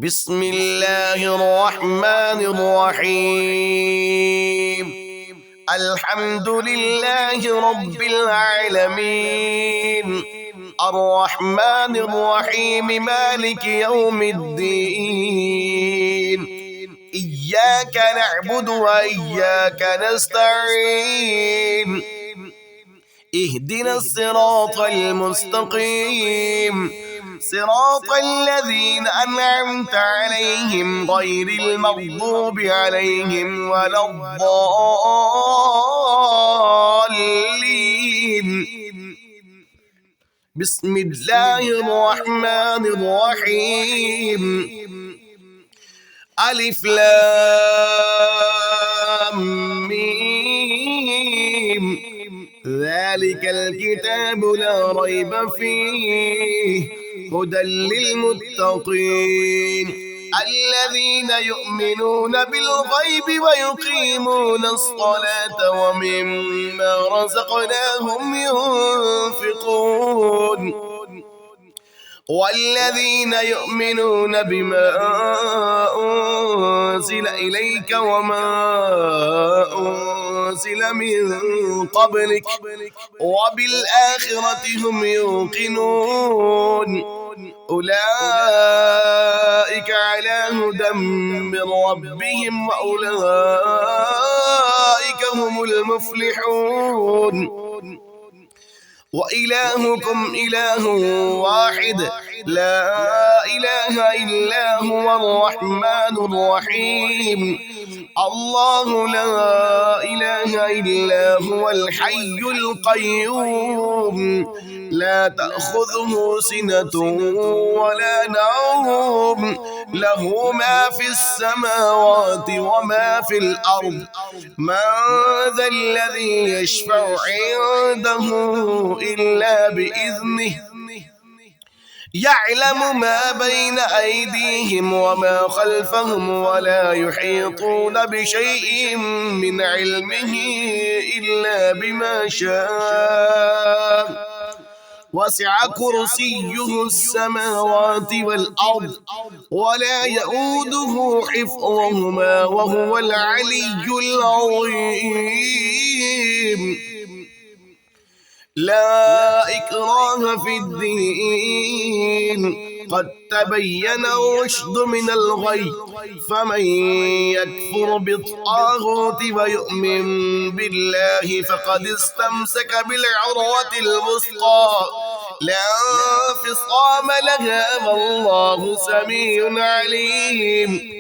بسم الله الرحمن الرحيم. الحمد لله رب العالمين، الرحمن الرحيم، مالك يوم الدين. إياك نعبد وإياك نستعين، اهدنا الصراط المستقيم، صراط الذين أنعمت عليهم غير المغضوب عليهم ولا الضالين. بسم الله الرحمن الرحيم. ألف لام ميم، ذلك الكتاب لا ريب فيه، هدى للمتقين الذين يؤمنون بالغيب ويقيمون الصلاة ومما رزقناهم ينفقون، والذين يؤمنون بما أنزل إليك وما أنزل من قبلك وبالآخرة هم يوقنون، أولئك على هدى من ربهم وأولئك هم المفلحون. وإلهكم إله واحد لا إله إلا هو الرحمن الرحيم. الله لا إله إلا هو الحي القيوم، لا تأخذه سنة ولا نوم، له ما في السماوات وما في الأرض. من ذا الذي يشفع عنده إلا بإذنه، يعلم ما بين أيديهم وما خلفهم ولا يحيطون بشيء من علمه إلا بما شاء، وسع كرسيه السماوات والأرض ولا يؤوده حفظهما وهو العلي العظيم. لا إكراه في الدين، قد تبين الرشد من الغي، فمن يكفر بالطاغوت ويؤمن بالله فقد استمسك بالعروة الوثقى لا انفصام لها، والله سميع عليم.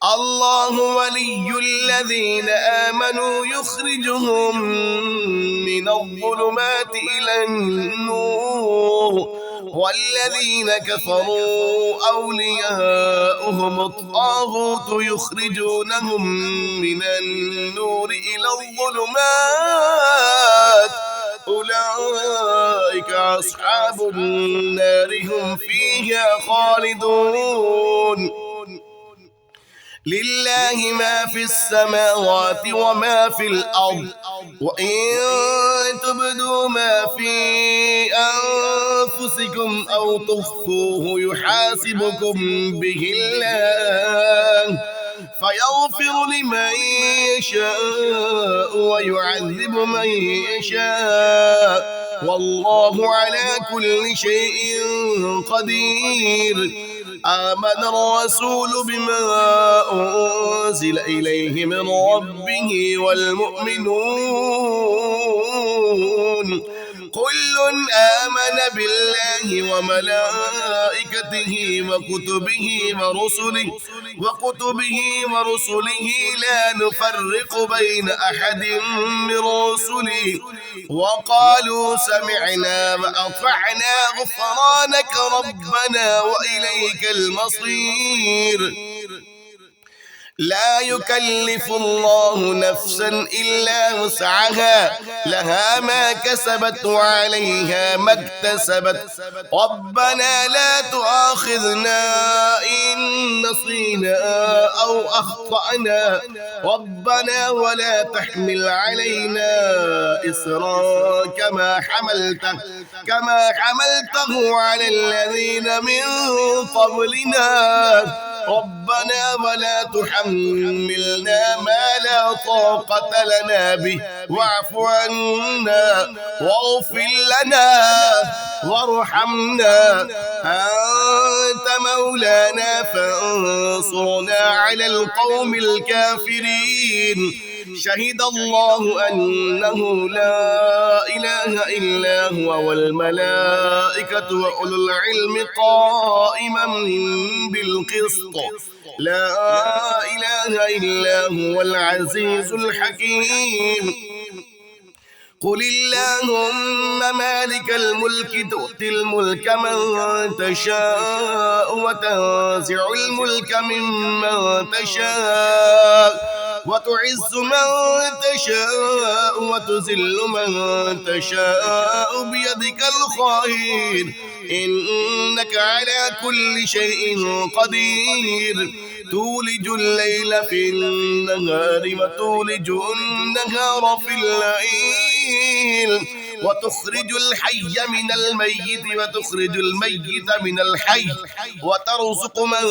الله ولي الذين آمنوا يخرجهم من الظلمات إلى النور، والذين كفروا أولياؤهم الطاغوت يخرجونهم من النور إلى الظلمات، أولئك أصحاب النار هم فيها خالدون. لله ما في السماوات وما في الأرض، وإن تبدوا ما في أنفسكم أو تخفوه يحاسبكم به الله، فيغفر لمن يشاء ويعذب من يشاء، والله على كل شيء قدير. آمن الرسول بما أنزل إليه من ربه والمؤمنون كل آمن بالله وملائكته وكتبه ورسله لا نفرق بين أحد من رسله، وقالوا سمعنا وأطعنا غفرانك ربنا وإليك المصير. لا يكلف الله نفسا إلا وسعها، لها ما كسبت وعليها ما اكتسبت، ربنا لا تؤاخذنا إن نسينا أو أخطأنا ربنا ولا تحمل علينا إصرا كما حملته على الذين من قبلنا ربنا ولا تحملنا ما لا طاقة لنا به واعف عنا واغفر لنا وارحمنا أنت مولانا فانصرنا على القوم الكافرين شهد الله أنه لا إله إلا هو والملائكة وأولو العلم قائما بالقسط لا إله إلا هو العزيز الحكيم قل اللهم مالك الملك تؤتي الملك من تشاء وتنزع الملك ممن تشاء وتعز من تشاء وتذل من تشاء بيدك الخير إنك على كل شيء قدير تولج الليل في النهار وتولج النهار في الليل وتخرج الحي من الميت وتخرج الميت من الحي وترزق من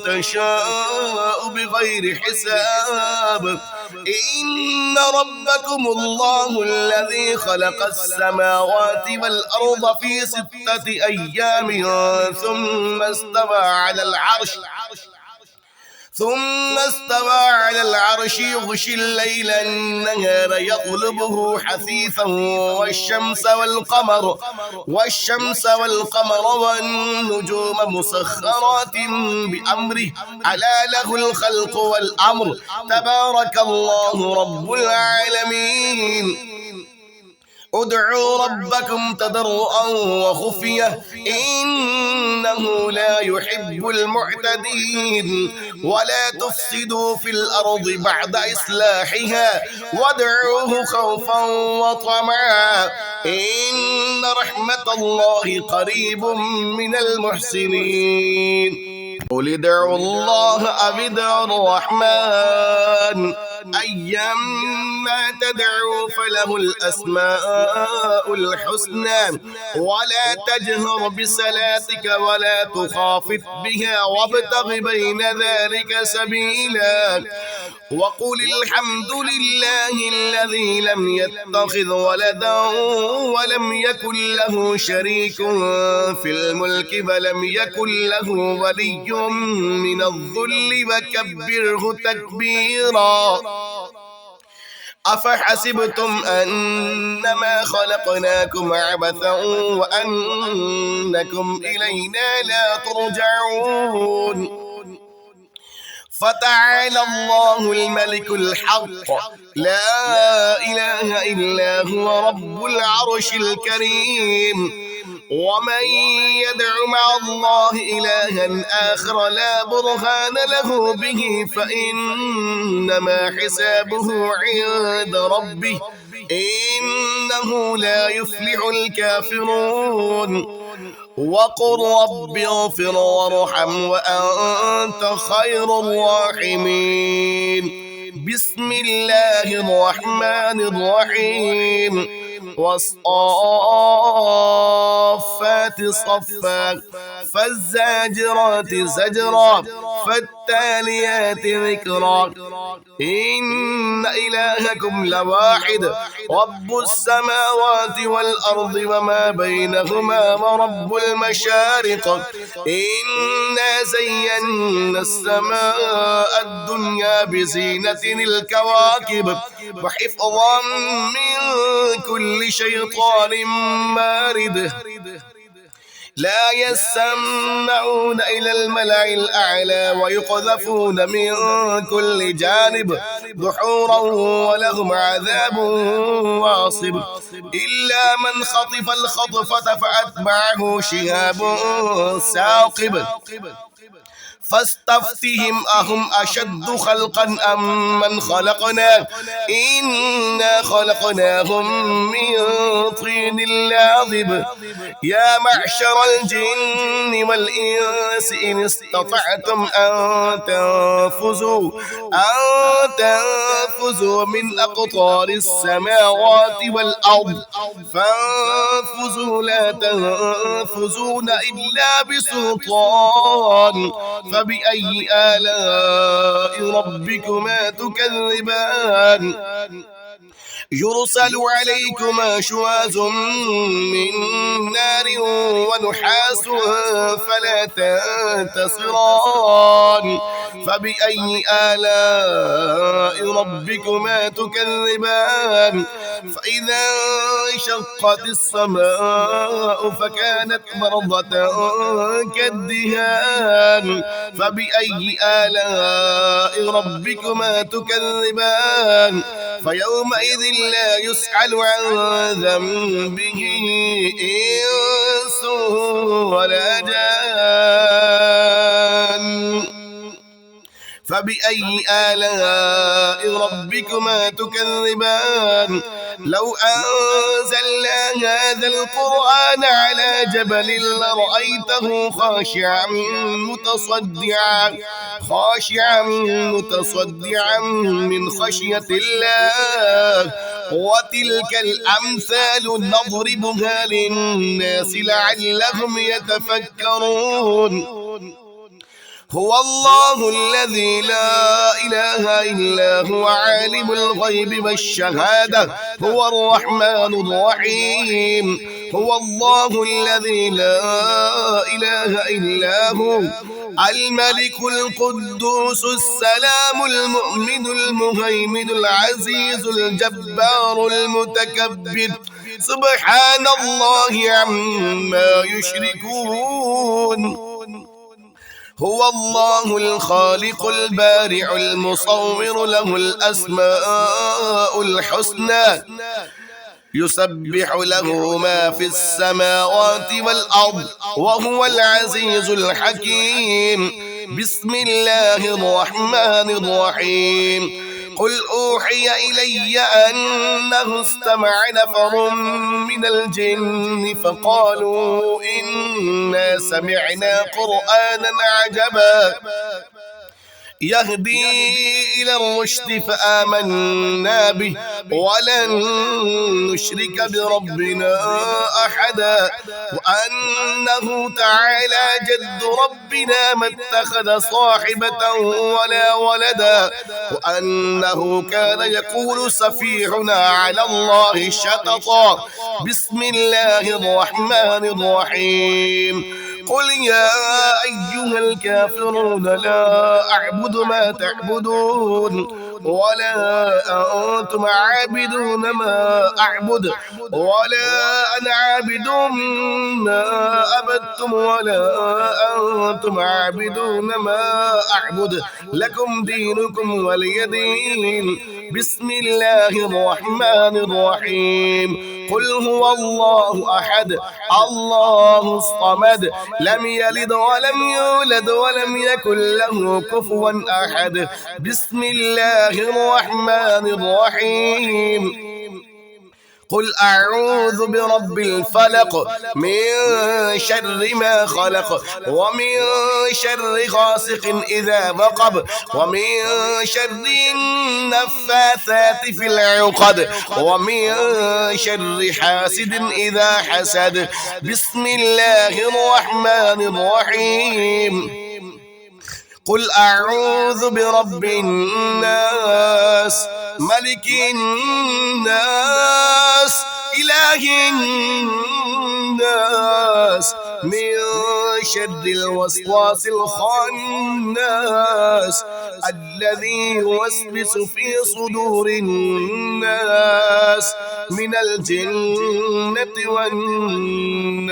تشاء بغير حساب إن ربكم الله الذي خلق السماوات والأرض في 6 أيام ثم استوى على العرش يغشي الليل النهار يطلبه حثيثا والشمس والقمر والنجوم مسخرات بأمره ألا له الخلق والأمر تبارك الله رب العالمين ادعوا ربكم تضرعا وخفية إنه لا يحب المعتدين ولا تفسدوا في الأرض بعد إصلاحها وادعوه خوفا وطمعا إن رحمة الله قريب من المحسنين قل ادعوا الله أو ادعوا الرحمن أيما تدعوا فله الأسماء الحسنى ولا تجهر بصلاتك ولا تخافت بها وابتغ بين ذلك سبيلا وقل الحمد لله الذي لم يتخذ ولدا ولم يكن له شريك في الملك ولم يكن له ولي من الذل وكبره تكبيرا أفحسبتم أنما خلقناكم عبثا وأنكم إلينا لا ترجعون فتعالى الله الملك الحق لا إله إلا هو رب العرش الكريم ومن يدع مع الله إلها آخر لا برهان له به فإنما حسابه عند ربه إنه لا يفلح الكافرون وقل رب اغفر وارحم وأنت خير الراحمين بسم الله الرحمن الرحيم والصافات صفا فالزاجرات زجرا فالتاليات ذكرا إن إلهكم لواحد رب السماوات والأرض وما بينهما ورب المشارق إنا زينا السماء الدنيا بزينة الكواكب وحفظا من كل شيطان مارد لا يسمعون إلى الملأ الأعلى ويقذفون من كل جانب دحورا ولهم عذاب واصب إلا من خطف الخطفة فأتبعه شهاب ثاقب فاستفتهم أهم أشد خلقا أم من خلقنا إنا خلقناهم من طين لاذب يا معشر الجن والإنس إن استطعتم أن تنفذوا من أقطار السماوات والأرض فانفذوا لا تنفذون إلا بسلطان فبأي آلاء ربكما تكذبان يرسل عليكما شواظ من نار ونحاس فلا تنتصران فبأي آلاء ربكما تكذبان فإذا انشقت السماء فكانت بردة كالدهان فبأي آلاء ربكما تكذبان فيومئذ لا يسأل عن ذنبه إنس ولا جان فبأي آلاء ربكما تكذبان لو أنزلنا هذا القرآن على جبل لرأيته خاشعا متصدعا من خشية الله وتلك الأمثال نضربها للناس لعلهم يتفكرون هو الله الذي لا إله إلا هو عالم الغيب والشهادة هو الرحمن الرحيم هو الله الذي لا إله إلا هو الملك القدوس السلام المؤمن المهيمن العزيز الجبار المتكبر سبحان الله عما يشركون هو الله الخالق البارع المصور له الأسماء الحسنى يسبح له ما في السماوات والأرض وهو العزيز الحكيم بسم الله الرحمن الرحيم قل أوحي إلي أنه استمع نفر من الجن فقالوا إنا سمعنا قرآنا عجبا يهدي إلى الرشد فآمنا به ولن نشرك بربنا أحدا وأنه تعالى جد ربنا ما اتخذ صاحبة ولا ولدا وأنه كان يقول سفيهنا على الله شططا بسم الله الرحمن الرحيم قل يا أيها الكافرون لا أعبد ما تعبدون ولا أنتم عابدون ما أعبد ولا أنا عابد ما عبدتم ولا أنتم عابدون ما أعبد لكم دينكم ولي دين بسم الله الرحمن الرحيم قل هو الله أحد الله الصمد لم يلد ولم يولد ولم يكن له كفوا أحد بسم الله الرحمن الرحيم قل أعوذ برب الفلق من شر ما خلق ومن شر غاسق إذا وقب ومن شر النفاثات في العقد ومن شر حاسد إذا حسد بسم الله الرحمن الرحيم قل أعوذ برب الناس ملك الناس إله الناس من شر الوسواس الخناس الذي يوسوس في صدور الناس من الجنة والناس.